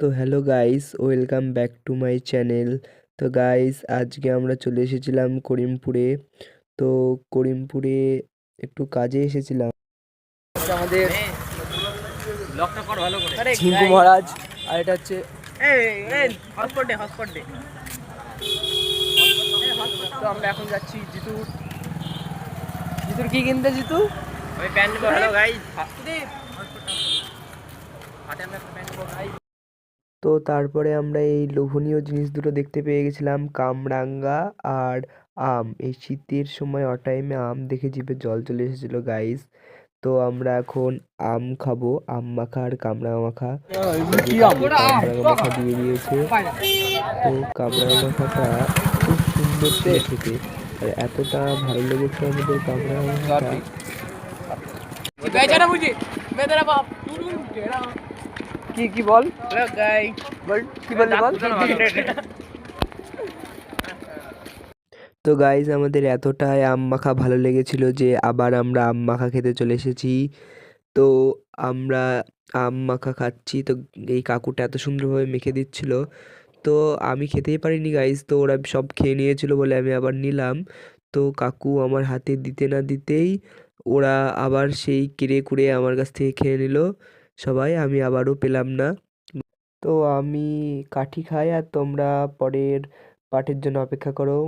তো hello guys, welcome back to my channel. তো guys, আজকে আমরা চলে এসেছিলাম করিমপুরে। তো করিমপুরে একটু কাজে এসেছিলাম। আমাদের লকটা কর ভালো করে। ঝিঙ্কু মহারাজ, আর এটা হচ্ছে হটস্পট দে। তো আমরা এখন যাচ্ছি জিতুর কি কিনতে। জিতু আমি প্যান্ট নেবো। Hello guys. তো তারপরে আমরা এই লোভনীয় জিনিস দুটো দেখতে পেয়ে গেছিলাম, কামরাঙ্গা আর আম। এই শীতের সময় টাইমে আম দেখে জিভে জল চলে এসেছিলো গাইস। তো আমরা এখন আম খাবো, আম মাখা আর কামরাঙা মাখা। কামরাঙা মাখা দিয়ে দিয়েছে। তো কামরাঙা মাখাটা খুব সুন্দর ছিল খেতে, আর এতটা ভালো লেগেছে আমাদের কামরাঙা মাখাটা। কি বল হ্যালো গাইস। বল কি বললি বল। তো গাইজ, আমাদের এতটাই আম মাখা ভালো লেগেছিল যে আবার আমরা আম মাখা খেতে চলে এসেছি। তো আমরা আম মাখা খাচ্ছি। তো এই কাকুটা এত সুন্দরভাবে মেখে দিচ্ছিল, তো আমি খেতেই পারিনি গাইজ। তো ওরা সব খেয়ে নিয়েছিল বলে আমি আবার নিলাম। তো কাকু আমার হাতে দিতে না দিতেই ওরা আবার সেই কেড়ে কুড়ে আমার কাছ থেকে খেয়ে নিল সবাই, আমি আবারও পেলাম না। তো আমি কাঠি খাই, আর তোমরা পরের পার্টের জন্য অপেক্ষা করো।